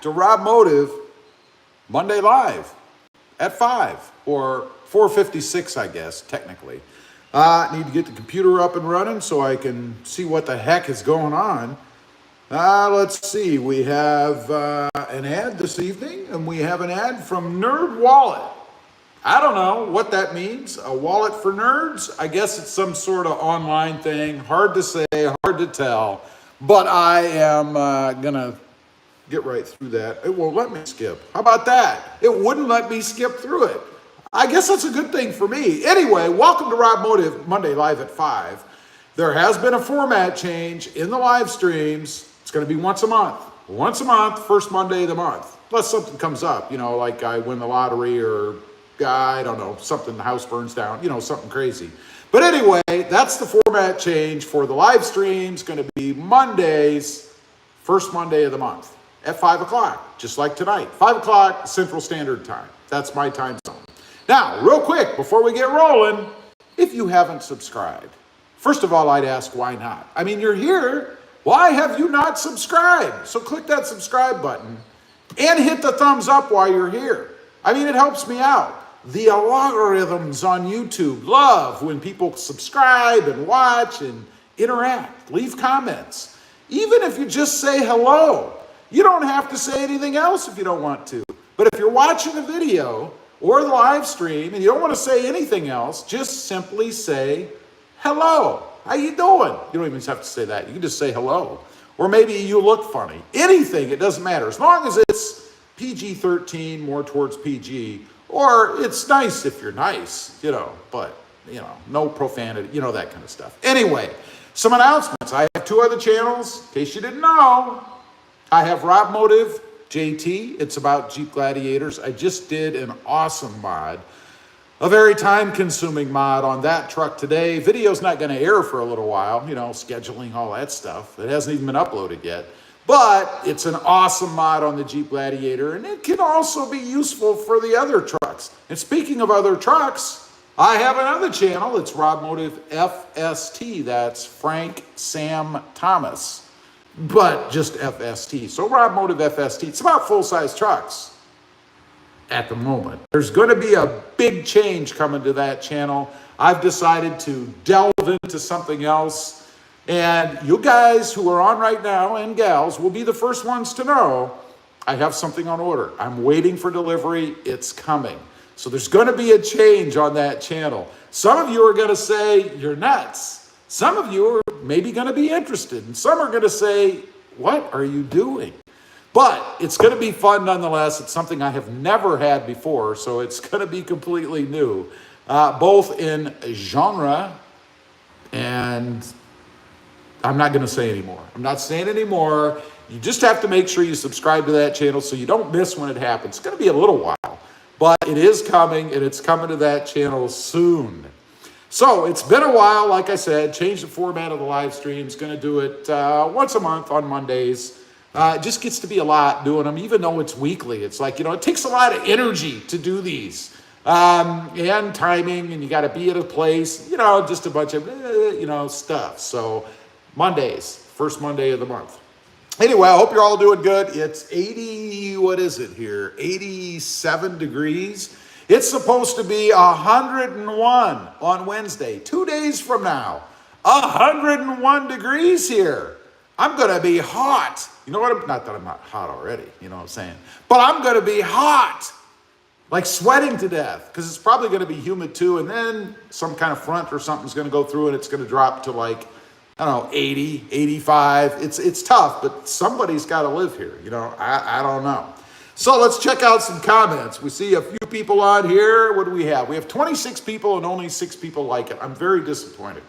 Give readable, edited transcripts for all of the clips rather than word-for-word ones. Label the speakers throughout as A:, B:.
A: to RobMotive Monday Live at 5 or 4:56, I guess, technically. I need to get the computer up and running so I can see what the heck is going on. Let's see. We have an ad this evening, and we have an ad from Nerd Wallet. I don't know what that means. A wallet for nerds? I guess it's some sort of online thing. Hard to say, hard to tell. But I am going to get right through that. It won't let me skip. How about that? It wouldn't let me skip through it. I guess that's a good thing for me. Anyway, welcome to RobMotive Monday Live at 5. There has been a format change in the live streams. It's going to be once a month. Once a month, first Monday of the month. Unless something comes up, like I win the lottery or, I don't know, something, the house burns down, something crazy. But anyway, that's the format change for the live streams. Going to be Mondays, first Monday of the month at 5 o'clock, just like tonight. 5 o'clock Central Standard Time. That's my time zone. Now, real quick, before we get rolling, if you haven't subscribed, first of all, I'd ask why not? I mean, you're here. Why have you not subscribed? So click that subscribe button and hit the thumbs up while you're here. I mean, it helps me out. The algorithms on YouTube love when people subscribe and watch and interact, leave comments. Even if you just say hello, you don't have to say anything else if you don't want to. But if you're watching a video or the live stream and you don't want to say anything else, just simply say hello. How you doing? You don't even have to say that. You can just say hello. Or maybe you look funny. Anything, it doesn't matter. As long as it's PG-13, more towards PG. Or it's nice if you're nice, but, no profanity, that kind of stuff. Anyway, some announcements. I have 2 other channels, in case you didn't know. I have RobMotive JT. It's about Jeep Gladiators. I just did an awesome mod. A very time-consuming mod on that truck today. Video's not going to air for a little while, scheduling, all that stuff. It hasn't even been uploaded yet. But it's an awesome mod on the Jeep Gladiator, and it can also be useful for the other trucks. And speaking of other trucks, I have another channel. It's RobMotive FST. That's Frank Sam Thomas, but just FST. So RobMotive FST. It's about full-size trucks. At the moment, there's going to be a big change coming to that channel. I've decided to delve into something else, and you guys who are on right now and gals will be the first ones to know I have something on order. I'm waiting for delivery. It's coming. So there's going to be a change on that channel. Some of you are going to say you're nuts. Some of you are maybe going to be interested, and some are going to say, what are you doing? But it's going to be fun nonetheless. It's something I have never had before, so it's going to be completely new, both in genre and I'm not going to say anymore. I'm not saying anymore. You just have to make sure you subscribe to that channel so you don't miss when it happens. It's going to be a little while, but it is coming, and it's coming to that channel soon. So it's been a while, like I said, changed the format of the live stream. It's going to do it once a month on Mondays. It just gets to be a lot doing them, even though it's weekly. It's like, it takes a lot of energy to do these. And timing, and you got to be at a place, just a bunch of, stuff. So Mondays, first Monday of the month. Anyway, I hope you're all doing good. It's 87 degrees. It's supposed to be 101 on Wednesday, 2 days from now. 101 degrees here. I'm going to be hot. You know what? Not that I'm not hot already, you know what I'm saying? But I'm going to be hot, like sweating to death, because it's probably going to be humid too. And then some kind of front or something's going to go through, and it's going to drop to 80, 85. It's tough, but somebody's got to live here. I don't know. So let's check out some comments. We see a few people on here. What do we have? We have 26 people and only 6 people like it. I'm very disappointed.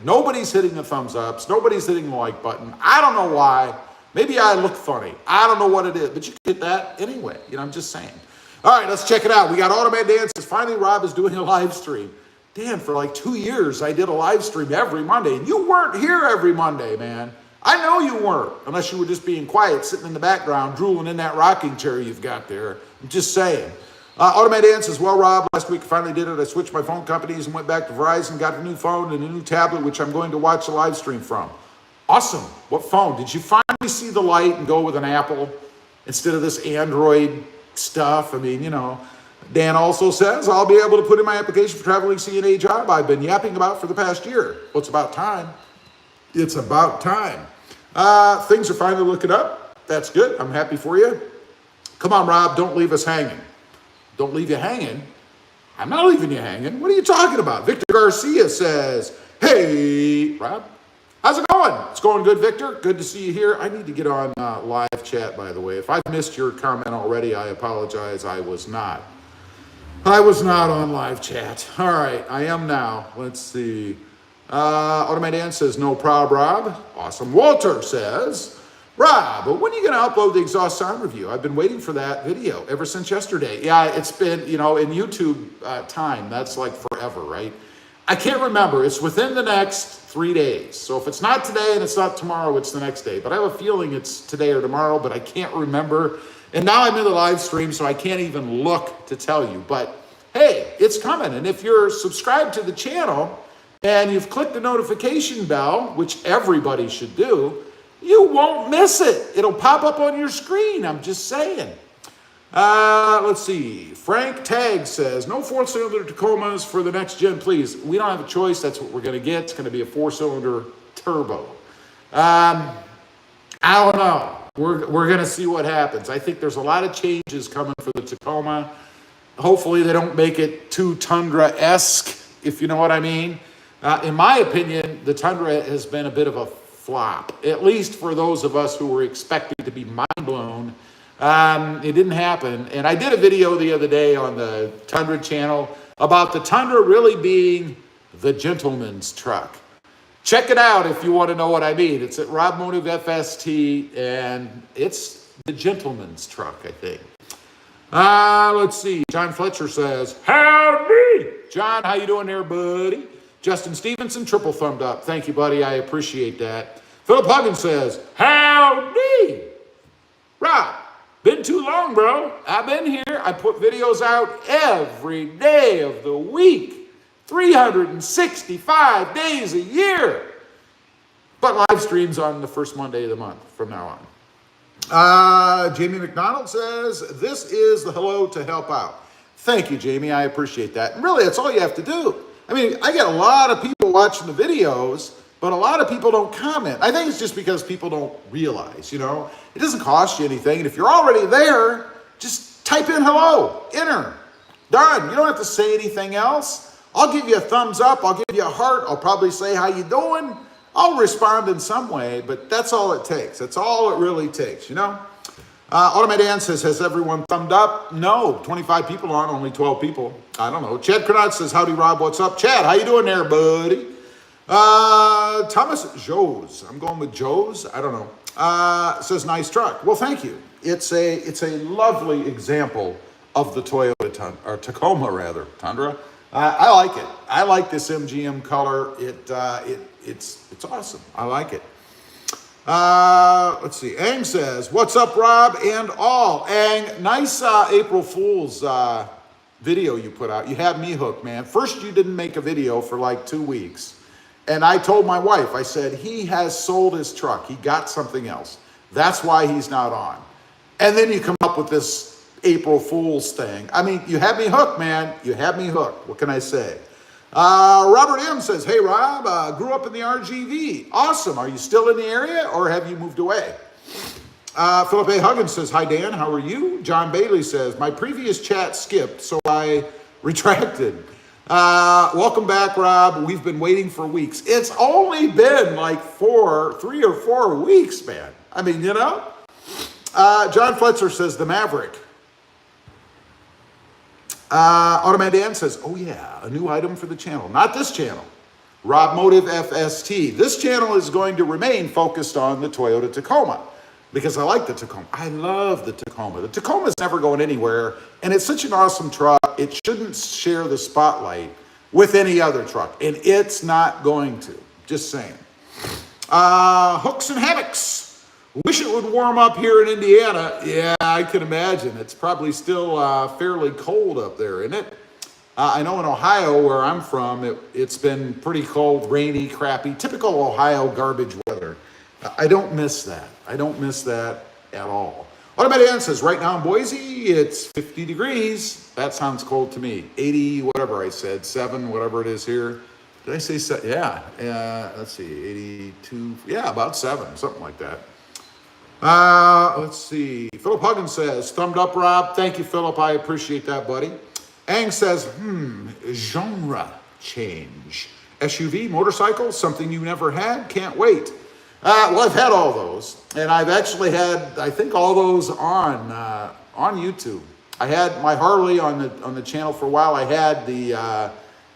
A: Nobody's hitting the thumbs ups. Nobody's hitting the like button. I don't know why. Maybe I look funny. I don't know what it is, but you can hit that anyway. I'm just saying. All right, let's check it out. We got Automated Dances. Finally, Rob is doing a live stream. Dan, for 2 years, I did a live stream every Monday, and you weren't here every Monday, man. I know you weren't, unless you were just being quiet, sitting in the background, drooling in that rocking chair you've got there. I'm just saying. Automated Dances, well, Rob, last week I finally did it. I switched my phone companies and went back to Verizon, got a new phone and a new tablet, which I'm going to watch the live stream from. Awesome. What phone? Did you finally finally see the light and go with an Apple instead of this Android stuff. I mean, you know. Dan also says, I'll be able to put in my application for traveling CNA job I've been yapping about for the past year. Well, it's about time. It's about time. Things are finally looking up. That's good. I'm happy for you. Come on, Rob, don't leave us hanging. Don't leave you hanging. I'm not leaving you hanging. What are you talking about? Victor Garcia says, hey, Rob, how's it going? It's going good, Victor. Good to see you here. I need to get on live chat, by the way. If I've missed your comment already, I apologize. I was not on live chat. All right, I am now. Let's see. Automated says, no problem, Rob. Awesome. Walter says, Rob, when are you going to upload the exhaust sound review? I've been waiting for that video ever since yesterday. Yeah, it's been, you know, in YouTube time, that's like forever, right? I can't remember. It's within the next 3 days. So if it's not today and it's not tomorrow, it's the next day. But I have a feeling it's today or tomorrow, but I can't remember. And now I'm in the live stream, so I can't even look to tell you. But hey, it's coming. And if you're subscribed to the channel and you've clicked the notification bell, which everybody should do, you won't miss it. It'll pop up on your screen. I'm just saying. Let's see. Frank Tagg says, no 4-cylinder Tacomas for the next gen, please. We don't have a choice. That's what we're going to get. It's going to be a 4-cylinder turbo. I don't know. We're going to see what happens. I think there's a lot of changes coming for the Tacoma. Hopefully they don't make it too Tundra-esque, if you know what I mean. In my opinion, the Tundra has been a bit of a flop, at least for those of us who were expecting to be mind-blown. It didn't happen. And I did a video the other day on the Tundra channel about the Tundra really being the gentleman's truck. Check it out if you want to know what I mean. It's at RobMotive FST, and it's the gentleman's truck, I think. Let's see. John Fletcher says, howdy. John, how you doing there, buddy? Justin Stevenson, triple thumbed up. Thank you, buddy. I appreciate that. Philip Huggins says, howdy. Rob, been too long, bro. I've been here. I put videos out every day of the week. 365 days a year. But live streams on the first Monday of the month from now on. Jamie McDonald says, this is the hello to help out. Thank you, Jamie. I appreciate that. And really, that's all you have to do. I mean, I get a lot of people watching the videos, but a lot of people don't comment. I think it's just because people don't realize, you know, it doesn't cost you anything. And if you're already there, just type in hello, enter, done. You don't have to say anything else. I'll give you a thumbs up. I'll give you a heart. I'll probably say, how you doing? I'll respond in some way, but that's all it takes. That's all it really takes, you know? Automated says, has everyone thumbed up? No, 25 people on, only 12 people. I don't know. Chad Cronat says, howdy, Rob, what's up? Chad, how you doing there, buddy? Thomas Joes, I'm going with Joes, I don't know, says, nice truck. Well, thank you. It's a lovely example of the Toyota or Tacoma, rather, Tundra. I like it. I like this MGM color. It's awesome. I like it. Let's see. Ang says, what's up, Rob and all? Ang, nice April Fool's video you put out. You had me hooked, man. First, you didn't make a video for like 2 weeks. And I told my wife, I said, he has sold his truck. He got something else. That's why he's not on. And then you come up with this April Fool's thing. I mean, you had me hooked, man. You had me hooked. What can I say? Robert M says, hey, Rob, grew up in the RGV. Awesome. Are you still in the area or have you moved away? Philip A. Huggins says, hi, Dan. How are you? John Bailey says, my previous chat skipped, so I retracted. Welcome back, Rob. We've been waiting for weeks. It's only been like 3 or 4 weeks, man. I mean, you know? John Fletcher says, the Maverick. Automated Dan says, oh yeah, a new item for the channel. Not this channel. RobMotive FST. This channel is going to remain focused on the Toyota Tacoma because I like the Tacoma. I love the Tacoma. The Tacoma's never going anywhere, and it's such an awesome truck. It shouldn't share the spotlight with any other truck, and it's not going to. Just saying. Hooks and Hammocks. Wish it would warm up here in Indiana. Yeah, I can imagine. It's probably still fairly cold up there, isn't it? I know in Ohio, where I'm from, it's been pretty cold, rainy, crappy, typical Ohio garbage weather. I don't miss that. I don't miss that at all. Automatic Ann says, right now in Boise, it's 50 degrees. That sounds cold to me. 80, whatever I said, 7, whatever it is here. Did I say 7? Yeah, let's see, 82, yeah, about 7, something like that. Let's see. Philip Huggins says, thumbed up, Rob. Thank you, Philip. I appreciate that, buddy. Ang says, genre change. SUV, motorcycle, something you never had? Can't wait. Well, I've had all those, and I've actually had, I think, all those on YouTube. I had my Harley on the channel for a while. I had the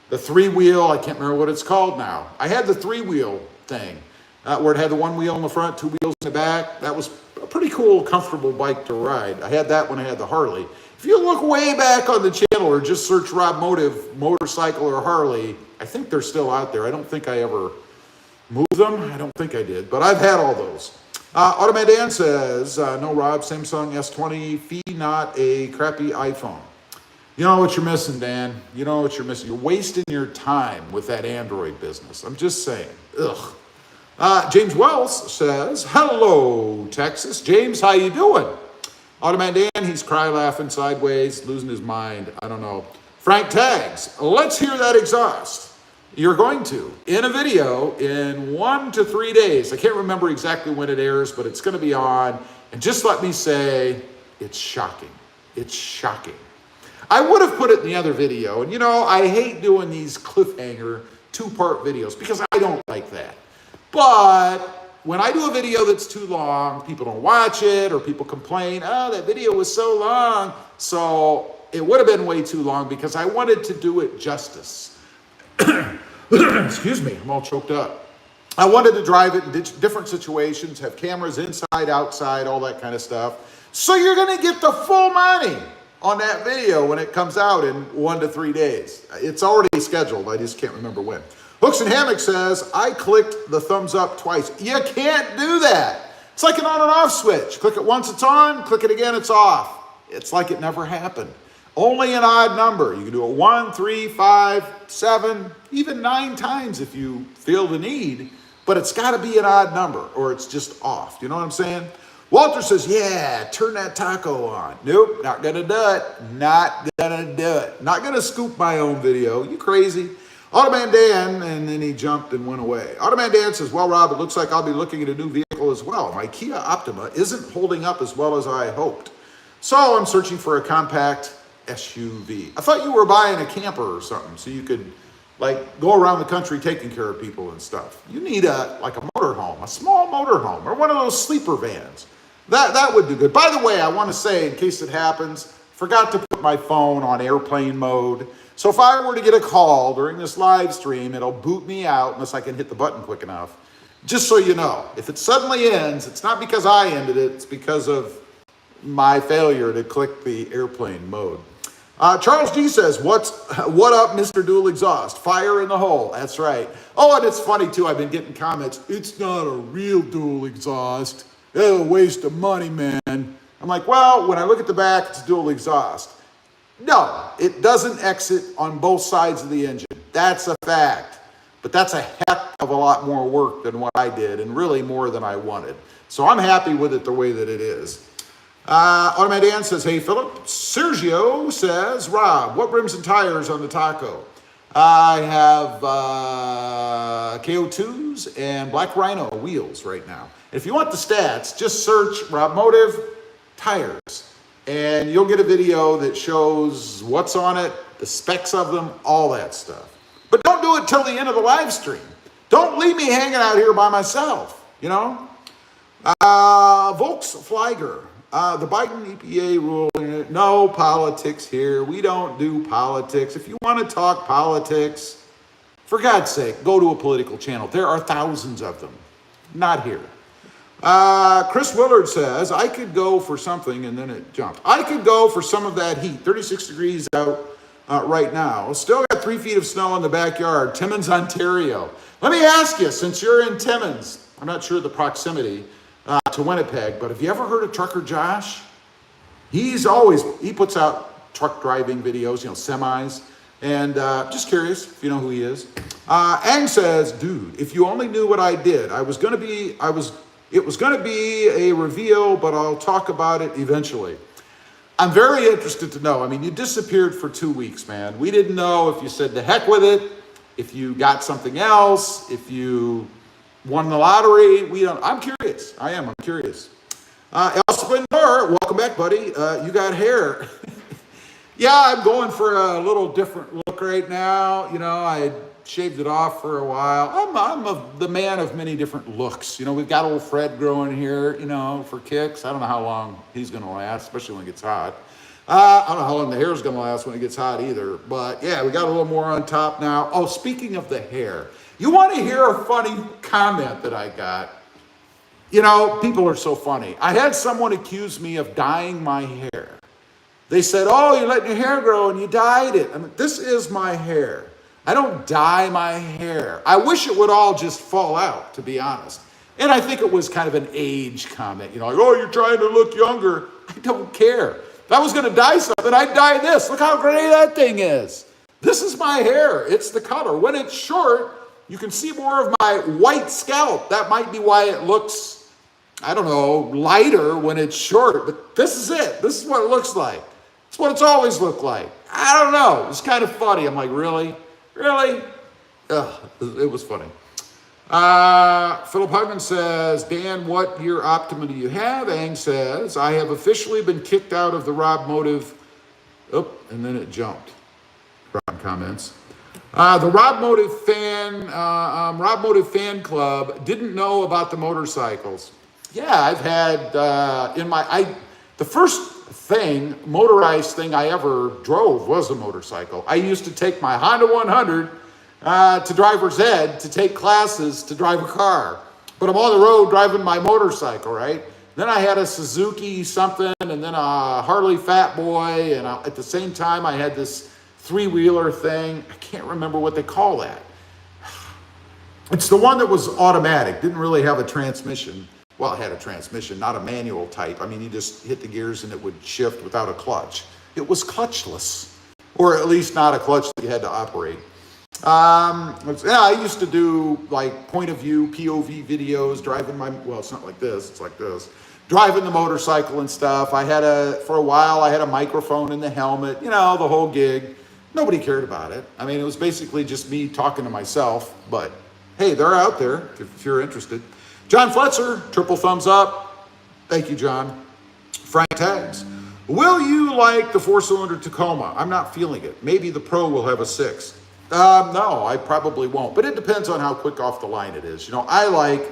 A: 3-wheel. I can't remember what it's called now. I had the 3-wheel thing where it had the 1 wheel in the front, 2 wheels in the back. That was a pretty cool, comfortable bike to ride. I had that when I had the Harley. If you look way back on the channel or just search RobMotive motorcycle or Harley, I think they're still out there. I don't think I ever moved them. I don't think I did, but I've had all those. Automatic Dan says, no, Rob, Samsung S20, fee, not a crappy iPhone. You know what you're missing, Dan. You know what you're missing. You're wasting your time with that Android business. I'm just saying. Ugh. James Wells says, hello, Texas. James, how you doing? Automatic Dan, he's cry laughing sideways, losing his mind. I don't know. Frank Tags, let's hear that exhaust. You're going to, in a video in 1 to 3 days. I can't remember exactly when it airs, but it's going to be on. And just let me say, it's shocking. It's shocking. I would have put it in the other video. And you know, I hate doing these cliffhanger 2-part videos because I don't like that. But when I do a video that's too long, people don't watch it or people complain, oh, that video was so long. So it would have been way too long because I wanted to do it justice. Excuse me, I'm all choked up. I wanted to drive it in different situations, have cameras inside, outside, all that kind of stuff. So you're going to get the full money on that video when it comes out in 1 to 3 days. It's already scheduled. I just can't remember when. Hooks and Hammock says, I clicked the thumbs up twice. You can't do that. It's like an on and off switch. Click it once, it's on. Click it again, it's off. It's like it never happened. Only an odd number. You can do it 1, 3, 5, 7, even 9 times if you feel the need, but it's got to be an odd number or it's just off. You know what I'm saying? Walter says, yeah, turn that taco on. Nope, not going to do it. Not going to do it. Not going to scoop my own video. You crazy? Automan Dan, and then he jumped and went away. Automan Dan says, well, Rob, it looks like I'll be looking at a new vehicle as well. My Kia Optima isn't holding up as well as I hoped. So I'm searching for a compact SUV. I thought you were buying a camper or something so you could like go around the country taking care of people and stuff. You need like a motorhome, a small motorhome, or one of those sleeper vans. That would do good. By the way, I want to say, in case it happens, forgot to put my phone on airplane mode. So if I were to get a call during this live stream, it'll boot me out unless I can hit the button quick enough. Just so you know, if it suddenly ends, it's not because I ended it, it's because of my failure to click the airplane mode. Charles G says, what up, Mr. Dual Exhaust? Fire in the hole. That's right. Oh, and it's funny, too. I've been getting comments. It's not a real dual exhaust. It's a waste of money, man. I'm like, well, when I look at the back, it's dual exhaust. No, it doesn't exit on both sides of the engine. That's a fact. But that's a heck of a lot more work than what I did, and really more than I wanted. So I'm happy with it the way that it is. Automatic Dan says, hey, Philip. Sergio says, Rob, what rims and tires on the Taco? I have KO2s and Black Rhino wheels right now. If you want the stats, just search RobMotive tires, and you'll get a video that shows what's on it, the specs of them, all that stuff. But don't do it till the end of the live stream. Don't leave me hanging out here by myself, you know? Volksflieger. The Biden EPA rule, no politics here. We don't do politics. If you want to talk politics, for God's sake, go to a political channel. There are thousands of them. Not here. Chris Willard says, I could go for something, and then it jumped. I could go for some of that heat. 36 degrees out right now. Still got 3 feet of snow in the backyard. Timmins, Ontario. Let me ask you, since you're in Timmins, I'm not sure the proximity to Winnipeg, but have you ever heard of Trucker Josh? He puts out truck driving videos, you know, semis, and just curious if you know who he is. Ang says, dude, if you only knew what I did, I was It was going to be a reveal, but I'll talk about it eventually. I'm very interested to know. I mean, you disappeared for 2 weeks, man. We didn't know if you said to heck with it, if you got something else, if you won the lottery. We don't. I'm curious. I'm curious. Elspin Moore, welcome back, buddy. You got hair. Yeah, I'm going for a little different look right now. You know, I shaved it off for a while. I'm the man of many different looks. You know, we've got old Fred growing here, you know, for kicks. I don't know how long he's going to last, especially when it gets hot. I don't know how long the hair is going to last when it gets hot either. But yeah, we got a little more on top now. Oh, speaking of the hair, you want to hear a funny comment that I got? You know, people are so funny. I had someone accuse me of dyeing my hair. They said, oh, you're letting your hair grow and you dyed it. I mean, this is my hair. I don't dye my hair. I wish it would all just fall out, to be honest. And I think it was kind of an age comment. You know, like, oh, you're trying to look younger. I don't care. If I was going to dye something, I'd dye this. Look how gray that thing is. This is my hair. It's the color. When it's short, you can see more of my white scalp. That might be why it looks, I don't know, lighter when it's short. But this is it. This is what it looks like. It's what it's always looked like. I don't know. It's kind of funny. I'm like, really? Really? Ugh, it was funny. Philip Hugman says, Dan, what year Optima do you have? Ang says, I have officially been kicked out of the RobMotive. Oh, and then it jumped. Rob comments. The RobMotive fan club didn't know about the motorcycles. Yeah, I've had the first motorized thing I ever drove was a motorcycle. I used to take my Honda 100 to driver's ed to take classes to drive a car. But I'm on the road driving my motorcycle, right? Then I had a Suzuki something and then a Harley Fat Boy. And at the same time, I had this three-wheeler thing. I can't remember what they call that. It's the one that was automatic, didn't really have a transmission. Well, it had a transmission, not a manual type. I mean, you just hit the gears and it would shift without a clutch. It was clutchless, or at least not a clutch that you had to operate. I used to do like point of view, POV videos, driving well, it's not like this, it's like this. Driving the motorcycle and stuff. For a while, I had a microphone in the helmet, you know, the whole gig. Nobody cared about it. I mean, it was basically just me talking to myself, but hey, they're out there if you're interested. John Fletcher, triple thumbs up. Thank you, John. Frank Tags. Will you like the 4-cylinder Tacoma? I'm not feeling it. Maybe the Pro will have a 6. No, I probably won't. But it depends on how quick off the line it is. You know, I like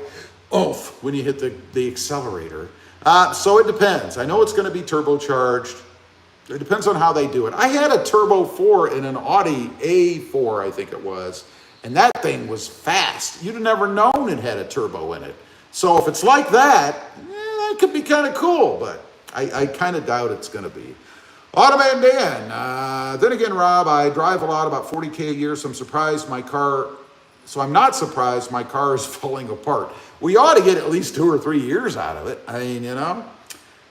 A: oomph when you hit the accelerator. So it depends. I know it's going to be turbocharged. It depends on how they do it. I had a Turbo 4 in an Audi A4, I think it was. And that thing was fast. You'd have never known it had a turbo in it. So if it's like that, that could be kind of cool, but I kind of doubt it's going to be. Automan Dan, then again, Rob, I drive a lot, about 40K a year, so I'm not surprised my car is falling apart. We ought to get at least 2 or 3 years out of it. I mean, you know.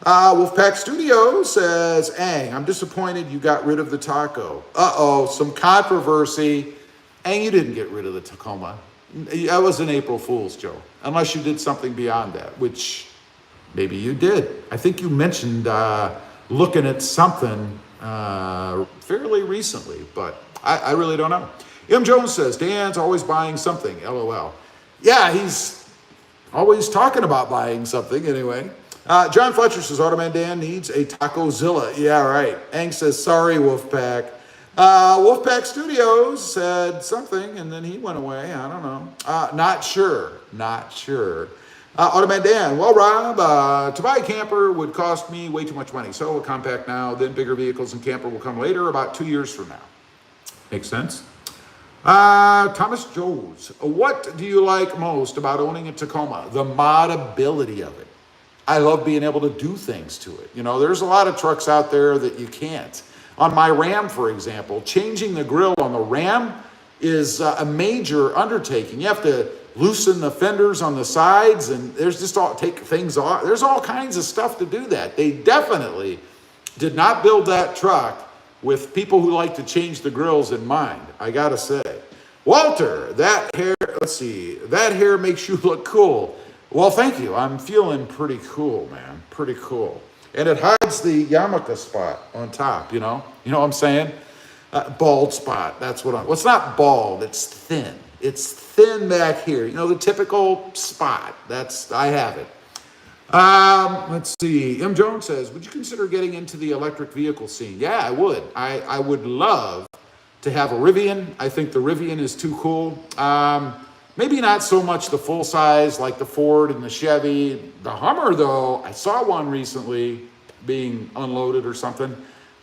A: Wolfpack Studio says, Ang, I'm disappointed you got rid of the Taco. Uh-oh, some controversy. Ang, you didn't get rid of the Tacoma. That was an April Fool's joke. Unless you did something beyond that, which maybe you did. I think you mentioned looking at something fairly recently, but I really don't know. M. Jones says, Dan's always buying something, LOL. Yeah, he's always talking about buying something anyway. John Fletcher says, Automan Dan needs a Tacozilla. Yeah, right. Ang says, sorry, Wolfpack. Wolfpack Studios said something, and then he went away. I don't know. Not sure. Automan Dan, well, Rob, to buy a camper would cost me way too much money. So a compact now, then bigger vehicles and camper will come later, about 2 years from now. Makes sense. Thomas Jones, what do you like most about owning a Tacoma? The modability of it. I love being able to do things to it. You know, there's a lot of trucks out there that you can't. On my Ram, for example, changing the grill on the Ram is a major undertaking. You have to loosen the fenders on the sides, and there's just take things off. There's all kinds of stuff to do that. They definitely did not build that truck with people who like to change the grills in mind, I gotta say. Walter, that hair makes you look cool. Well, thank you. I'm feeling pretty cool, man. Pretty cool. And it hides the yarmulke spot on top, you know? You know what I'm saying? Bald spot. That's what I'm... Well, it's not bald. It's thin. It's thin back here. You know, the typical spot. I have it. Let's see. M. Jones says, would you consider getting into the electric vehicle scene? Yeah, I would. I would love to have a Rivian. I think the Rivian is too cool. Maybe not so much the full size like the Ford and the Chevy. The Hummer, though, I saw one recently being unloaded or something.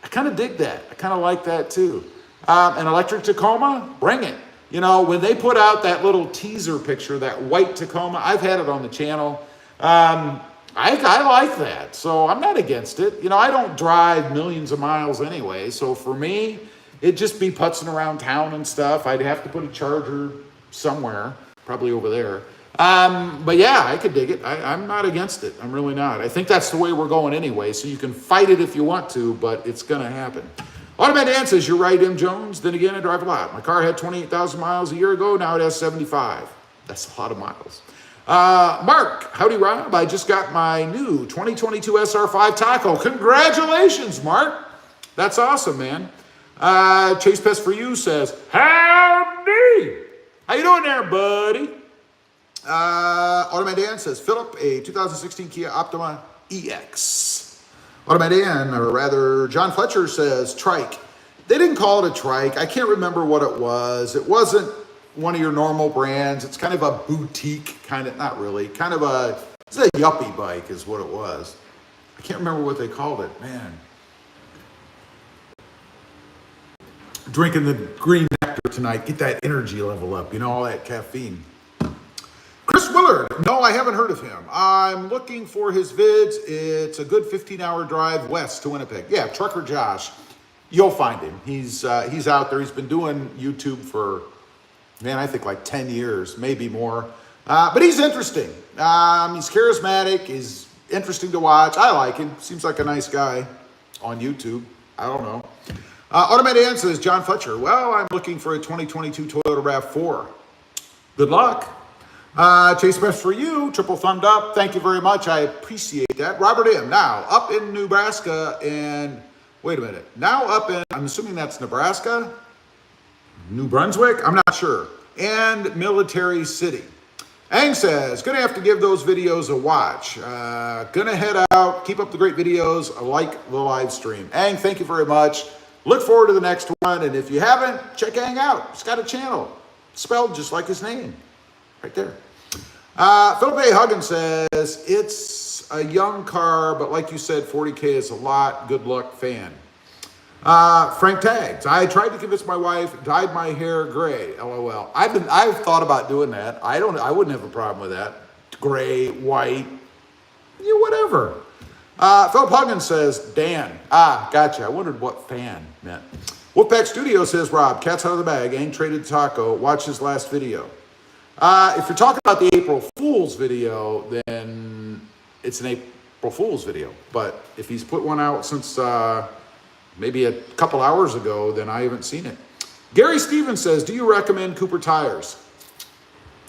A: I kind of dig that. I kind of like that too. An electric Tacoma, bring it. You know, when they put out that little teaser picture, that white Tacoma, I've had it on the channel. I like that, so I'm not against it. You know, I don't drive millions of miles anyway, so for me, it'd just be putzing around town and stuff. I'd have to put a charger somewhere, probably over there. But yeah, I could dig it. I'm not against it. I'm really not. I think that's the way we're going anyway, so you can fight it if you want to, but it's going to happen. Automated Dan says, you're right, M. Jones. Then again, I drive a lot. My car had 28,000 miles a year ago. Now it has 75. That's a lot of miles. Mark, howdy, Rob. I just got my new 2022 SR5 Taco. Congratulations, Mark. That's awesome, man. Chase Pest for You says, howdy. How you doing there, buddy? Automated Dan says, Philip, a 2016 Kia Optima EX. Automated Dan, or rather, John Fletcher says, trike. They didn't call it a trike. I can't remember what it was. It wasn't one of your normal brands. It's kind of a boutique, kind of, not really, kind of it's a yuppie bike is what it was. I can't remember what they called it, man. Drinking the green nectar tonight, get that energy level up, you know, all that caffeine. Chris Willard, no, I haven't heard of him. I'm looking for his vids. It's a good 15-hour drive west to Winnipeg. Yeah, Trucker Josh, you'll find him. He's out there. He's been doing YouTube for, man, I think like 10 years, maybe more. But he's interesting. He's charismatic. He's interesting to watch. I like him. Seems like a nice guy on YouTube. I don't know. Automated Dan says, John Fletcher, well, I'm looking for a 2022 Toyota RAV4. Good luck. Chase Best for You, triple thumbed up. Thank you very much. I appreciate that. Robert M. Now, up in Nebraska and, wait a minute. Now up in, I'm assuming that's Nebraska? New Brunswick? I'm not sure. And Military City. Ang says, gonna have to give those videos a watch. Gonna head out. Keep up the great videos. I like the live stream. Ang, thank you very much. Look forward to the next one. And if you haven't, check Ang out. He's got a channel spelled just like his name. Right there. Philip A. Huggins says, it's a young car, but like you said, 40K is a lot. Good luck, fan. Frank Tags, I tried to convince my wife, dyed my hair gray, LOL. I've thought about doing that. I wouldn't have a problem with that. Gray, white, yeah, whatever. Philip Huggins says, Dan. Gotcha. I wondered what fan meant. Wolfpack Studio says, Rob, cat's out of the bag, ain't traded taco. Watch his last video. If you're talking about the April Fool's video, then it's an April Fool's video. But if he's put one out since maybe a couple hours ago, then I haven't seen it. Gary Stevens says, do you recommend Cooper tires?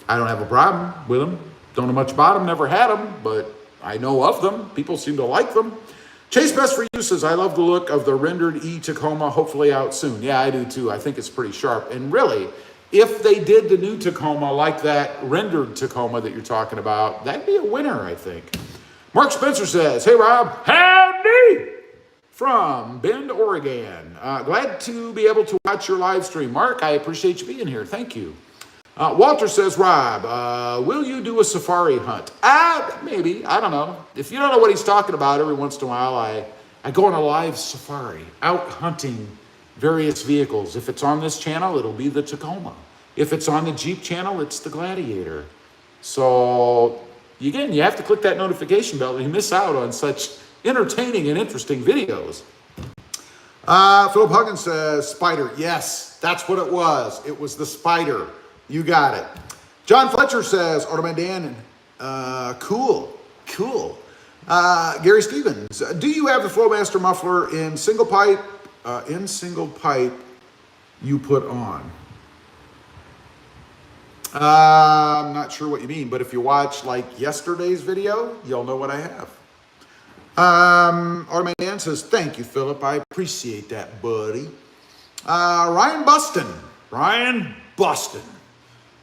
A: I don't have a problem with them. Don't know much about them, never had them, but I know of them. People seem to like them. Chase Best for You says, I love the look of the rendered E-Tacoma, hopefully out soon. Yeah, I do too. I think it's pretty sharp. And really, if they did the new Tacoma like that rendered Tacoma that you're talking about, that'd be a winner, I think. Mark Spencer says, hey, Rob, howdy from Bend, Oregon. Glad to be able to watch your live stream. Mark, I appreciate you being here. Thank you. Walter says, Rob, will you do a safari hunt? Maybe. I don't know. If you don't know what he's talking about, every once in a while, I go on a live safari, out hunting various vehicles. If it's on this channel, it'll be the Tacoma. If it's on the Jeep channel, it's the Gladiator. So, again, you have to click that notification bell and you miss out on such entertaining and interesting videos. Philip Huggins says, Spider. Yes, that's what it was. It was the Spider. You got it. John Fletcher says, Automated Dan, cool. Gary Stevens, do you have the Flowmaster muffler in single pipe you put on? I'm not sure what you mean, but if you watch like yesterday's video, you'll know what I have. Our man says, thank you, Philip. I appreciate that, buddy. Ryan Buston.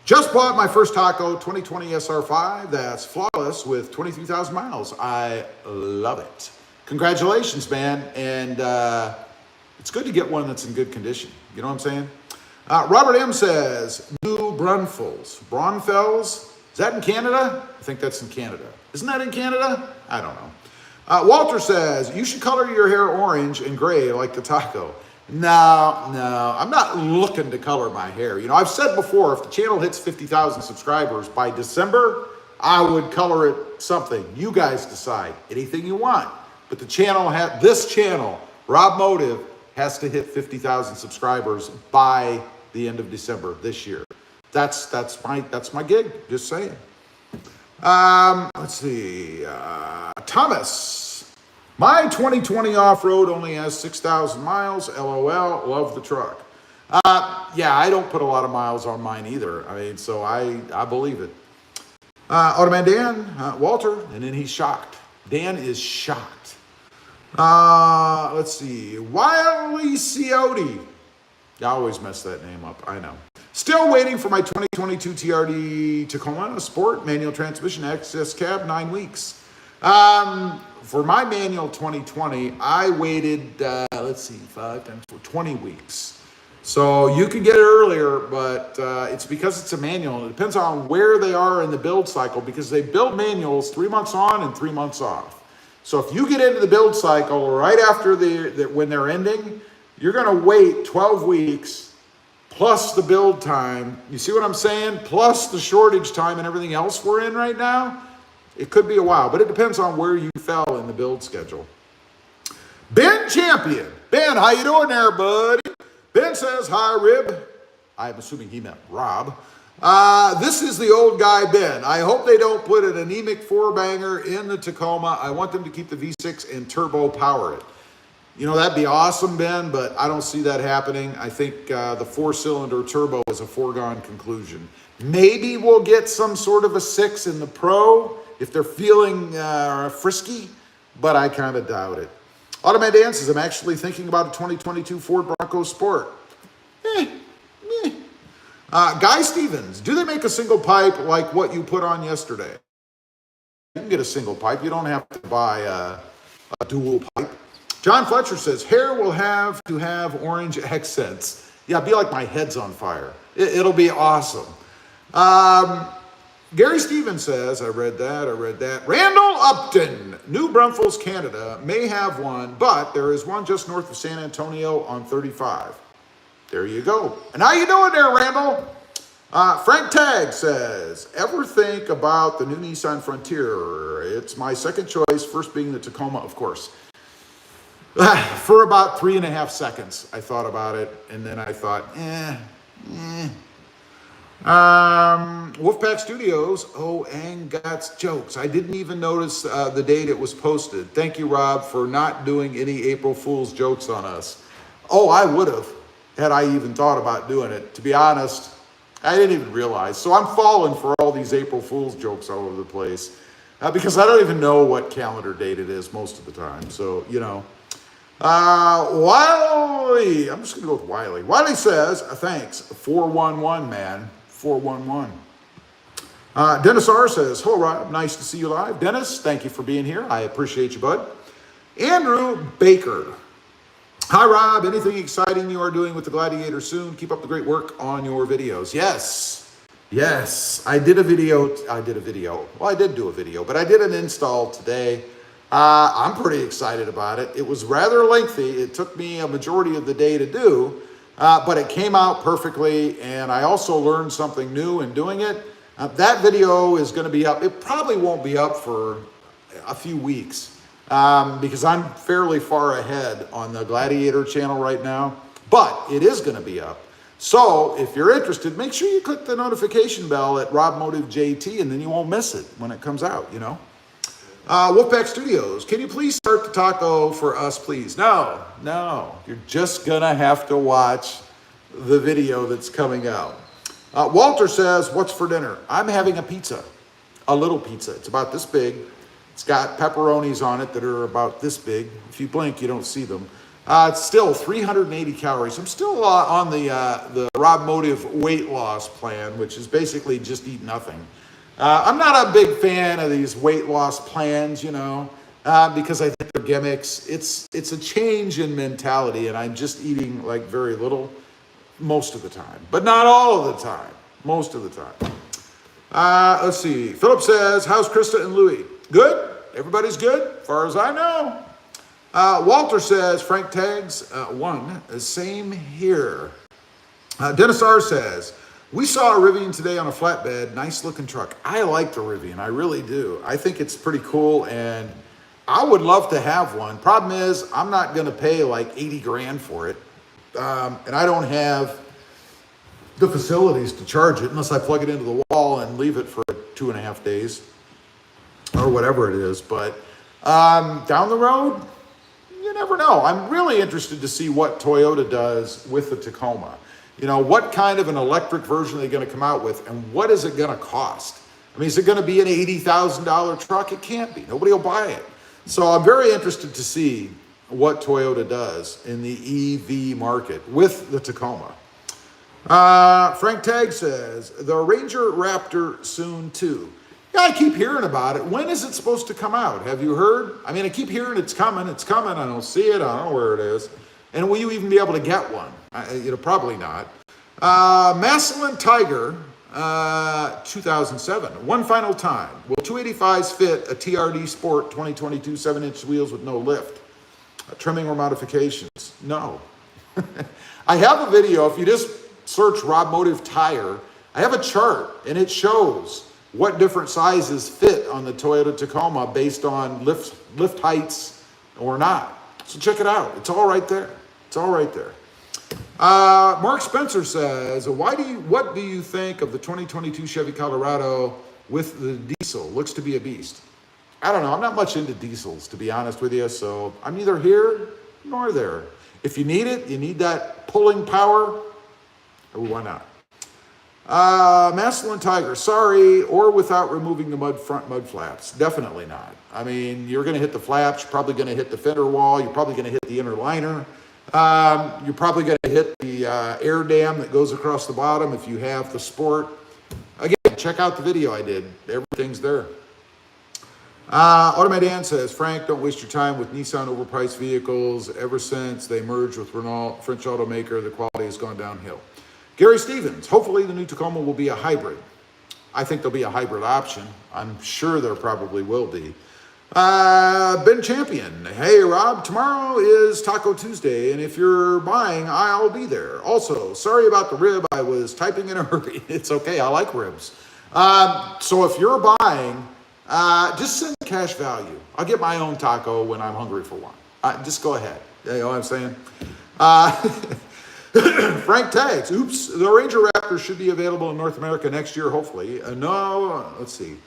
A: Just bought my first taco, 2020 SR5. That's flawless with 23,000 miles. I love it. Congratulations, man. And it's good to get one that's in good condition. You know what I'm saying? Robert M. says, New Braunfels. Is that in Canada? I think that's in Canada. Isn't that in Canada? I don't know. Walter says, you should color your hair orange and gray like the taco. No, I'm not looking to color my hair. You know, I've said before, if the channel hits 50,000 subscribers by December, I would color it something. You guys decide. Anything you want. But the channel, this channel, RobMotive, has to hit 50,000 subscribers by the end of December this year. That's my gig. Just saying. Let's see. Thomas, my 2020 off-road only has 6,000 miles. LOL. Love the truck. Yeah, I don't put a lot of miles on mine either. I mean, so I believe it. Automan Dan, Walter, and then he's shocked. Dan is shocked. Let's see. Wiley Ciotti. I always mess that name up. I know. Still waiting for my 2022 TRD Tacoma Sport manual transmission access cab, 9 weeks. For my manual 2020, I waited, 5 times 4, 20 weeks. So you could get it earlier, but it's because it's a manual. It depends on where they are in the build cycle, because they build manuals 3 months on and 3 months off. So if you get into the build cycle right after when they're ending, you're going to wait 12 weeks plus the build time. You see what I'm saying? Plus the shortage time and everything else we're in right now. It could be a while, but it depends on where you fell in the build schedule. Ben Champion. Ben, how you doing there, buddy? Ben says, hi, Rib. I'm assuming he meant Rob. This is the old guy, Ben. I hope they don't put an anemic 4-banger in the Tacoma. I want them to keep the V6 and turbo power it. You know, that'd be awesome, Ben, but I don't see that happening. I think the 4-cylinder turbo is a foregone conclusion. Maybe we'll get some sort of a 6 in the Pro if they're feeling frisky, but I kind of doubt it. Automatic Dan says, I'm actually thinking about a 2022 Ford Bronco Sport. Guy Stevens, do they make a single pipe like what you put on yesterday? You can get a single pipe. You don't have to buy a dual pipe. John Fletcher says, hair will have to have orange accents. Yeah, be like my head's on fire. It'll be awesome. Gary Stevens says, I read that. Randall Upton, New Braunfels, Canada, may have one, but there is one just north of San Antonio on 35. There you go. And how you doing there, Randall? Frank Tagg says, ever think about the new Nissan Frontier? It's my second choice, first being the Tacoma, of course. For about 3.5 seconds, I thought about it, and then I thought, Wolfpack Studios, Angot's jokes. I didn't even notice the date it was posted. Thank you, Rob, for not doing any April Fool's jokes on us. Oh, I would have, had I even thought about doing it. To be honest, I didn't even realize. So I'm falling for all these April Fool's jokes all over the place because I don't even know what calendar date it is most of the time. So, you know. Wiley, I'm just going to go with Wiley. Wiley says, thanks, 411, man, 411. Dennis R. says, hello, Rob, nice to see you live. Dennis, thank you for being here. I appreciate you, bud. Andrew Baker. Hi, Rob, anything exciting you are doing with the Gladiator soon? Keep up the great work on your videos. Yes, I did a video. Well, I did do a video, but I did an install today. I'm pretty excited about it. It was rather lengthy. It took me a majority of the day to do, but it came out perfectly, and I also learned something new in doing it. That video is going to be up. It probably won't be up for a few weeks because I'm fairly far ahead on the Gladiator channel right now, but it is going to be up. So if you're interested, make sure you click the notification bell at RobMotive JT, and then you won't miss it when it comes out, you know. Wolfpack Studios, can you please start the taco for us, please? No, you're just gonna have to watch the video that's coming out. Walter says, what's for dinner? I'm having a pizza, a little pizza. It's about this big. It's got pepperonis on it that are about this big. If you blink, you don't see them. It's still 380 calories. I'm still on the RobMotive weight loss plan, which is basically just eat nothing. I'm not a big fan of these weight loss plans, because I think they're gimmicks. It's a change in mentality, and I'm just eating like very little most of the time, but not all of the time, most of the time. Let's see. Philip says, how's Krista and Louie? Good. Everybody's good, as far as I know. Walter says, Frank tags, one, same here. Dennis R. says, we saw a Rivian today on a flatbed, nice looking truck. I like the Rivian, I really do. I think it's pretty cool, and I would love to have one. Problem is, I'm not gonna pay like 80 grand for it. And I don't have the facilities to charge it unless I plug it into the wall and leave it for 2.5 days or whatever it is. But down the road, you never know. I'm really interested to see what Toyota does with the Tacoma. What kind of an electric version are they going to come out with, and what is it going to cost? I mean, is it going to be an $80,000 truck? It can't be. Nobody will buy it. So I'm very interested to see what Toyota does in the EV market with the Tacoma. Frank Tagg says, the Ranger Raptor soon too. Yeah, I keep hearing about it. When is it supposed to come out? Have you heard? I mean, I keep hearing it's coming. I don't see it. I don't know where it is. And will you even be able to get one? Probably not. Maslin Tiger, 2007. One final time. Will 285s fit a TRD Sport 2022 7-inch wheels with no lift? Trimming or modifications? No. I have a video. If you just search RobMotive tire, I have a chart, and it shows what different sizes fit on the Toyota Tacoma based on lift heights or not. So check it out. It's all right there. It's all right there. Mark Spencer says, what do you think of the 2022 Chevy Colorado with the diesel? Looks to be a beast. I don't know. I'm not much into diesels, to be honest with you. So I'm neither here nor there. If you need it, you need that pulling power, why not? Maslin Tiger, sorry, or without removing the front mud flaps. Definitely not. I mean, you're going to hit the flaps. You're probably going to hit the fender wall. You're probably going to hit the inner liner. You're probably going to hit the air dam that goes across the bottom if you have the Sport. Again, check out the video I did. Everything's there. Automated Dan says, Frank, don't waste your time with Nissan overpriced vehicles. Ever since they merged with Renault, French automaker, the quality has gone downhill. Gary Stevens, hopefully the new Tacoma will be a hybrid. I think there'll be a hybrid option. I'm sure there probably will be. Ben Champion, hey Rob, tomorrow is Taco Tuesday, and if you're buying, I'll be there. Also, sorry about the rib, I was typing in a hurry. It's okay, I like ribs. So if you're buying, just send cash value. I'll get my own taco when I'm hungry for one. Just go ahead. You know what I'm saying? Frank Tags, oops, the Ranger Raptor should be available in North America next year, hopefully. No, let's see.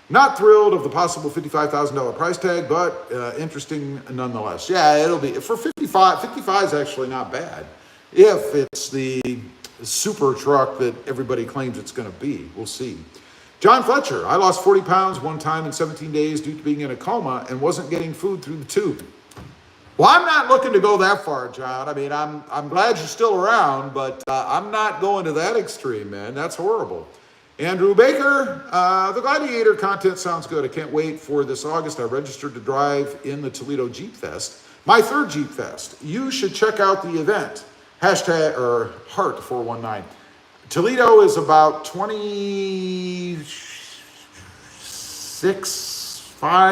A: Not thrilled of the possible $55,000 price tag, but interesting nonetheless. Yeah, it'll be, for 55 is actually not bad. If it's the super truck that everybody claims it's going to be, we'll see. John Fletcher, I lost 40 pounds one time in 17 days due to being in a coma and wasn't getting food through the tube. Well, I'm not looking to go that far, John. I mean, I'm glad you're still around, but I'm not going to that extreme, man. That's horrible. Andrew Baker, the Gladiator content sounds good. I can't wait for this August. I registered to drive in the Toledo Jeep Fest, my third Jeep Fest. You should check out the event. Hashtag or Heart419. Toledo is about 5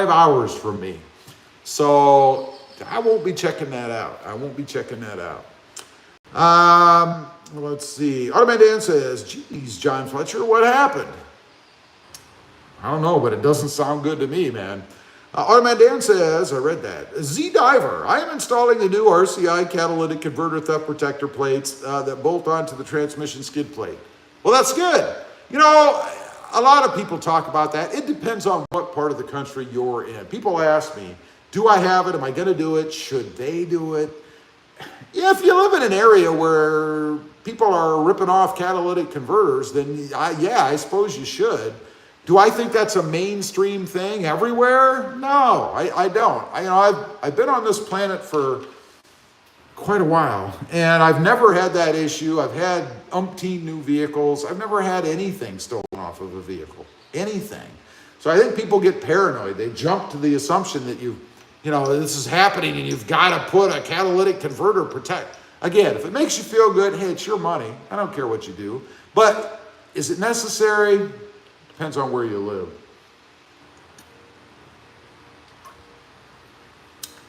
A: hours from me. So I won't be checking that out. Let's see. Automated Dan says, geez, John Fletcher, what happened? I don't know, but it doesn't sound good to me, man. Automated Dan says, I read that. Z-Diver, I am installing the new RCI catalytic converter theft protector plates that bolt onto the transmission skid plate. Well, that's good. You know, a lot of people talk about that. It depends on what part of the country you're in. People ask me, do I have it? Am I going to do it? Should they do it? if you live in an area where people are ripping off catalytic converters, then I suppose you should. Do I think that's a mainstream thing everywhere? No, I don't. I've been on this planet for quite a while, and I've never had that issue. I've had umpteen new vehicles. I've never had anything stolen off of a vehicle, anything. So I think people get paranoid. They jump to the assumption that this is happening and you've got to put a catalytic converter protect. Again, if it makes you feel good, hey, it's your money. I don't care what you do. But is it necessary? Depends on where you live.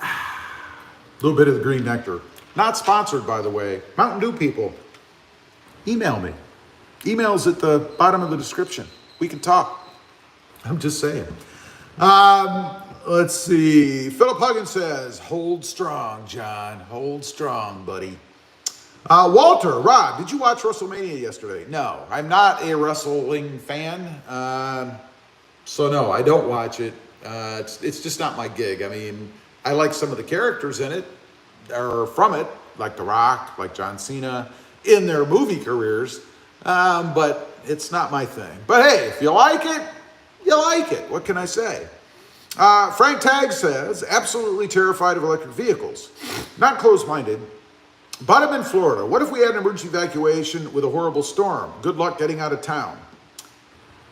A: A little bit of the green nectar. Not sponsored, by the way. Mountain Dew people, email me. Email's at the bottom of the description. We can talk. I'm just saying. Let's see. Philip Huggins says, hold strong, John. Hold strong, buddy. Walter, Rob, did you watch Wrestlemania yesterday? No, I'm not a wrestling fan. So no, I don't watch it. It's just not my gig. I mean, I like some of the characters in it, or from it, like The Rock, like John Cena, in their movie careers. But it's not my thing. But hey, if you like it, you like it. What can I say? Frank Tagg says, absolutely terrified of electric vehicles. Not closed-minded, but I'm in Florida. What if we had an emergency evacuation with a horrible storm? Good luck getting out of town.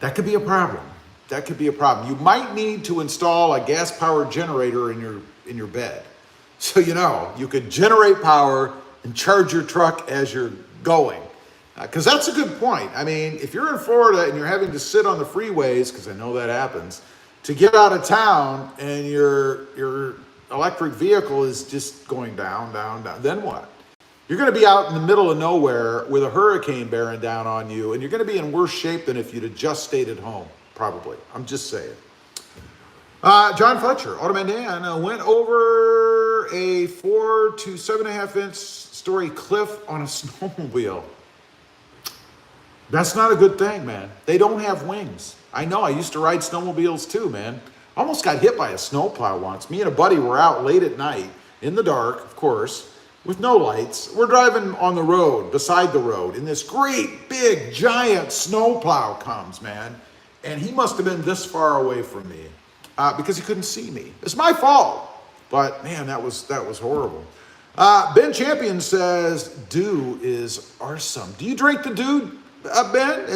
A: That could be a problem. That could be a problem. You might need to install a gas-powered generator in your bed. So you could generate power and charge your truck as you're going. Because that's a good point. I mean, if you're in Florida and you're having to sit on the freeways, because I know that happens, to get out of town and your electric vehicle is just going down, down, down, then what? You're going to be out in the middle of nowhere with a hurricane bearing down on you, and you're going to be in worse shape than if you'd have just stayed at home, probably. I'm just saying. John Fletcher, Automan Dan, went over a 4 to 7.5 inch story cliff on a snowmobile. That's not a good thing, man. They don't have wings. I know, I used to ride snowmobiles too, man. Almost got hit by a snowplow once. Me and a buddy were out late at night, in the dark, of course, with no lights. We're driving on the road, beside the road, and this great, big, giant snowplow comes, man. And he must have been this far away from me because he couldn't see me. It's my fault. But, man, that was horrible. Ben Champion says, Dew is awesome. Do you drink the Dew, Ben?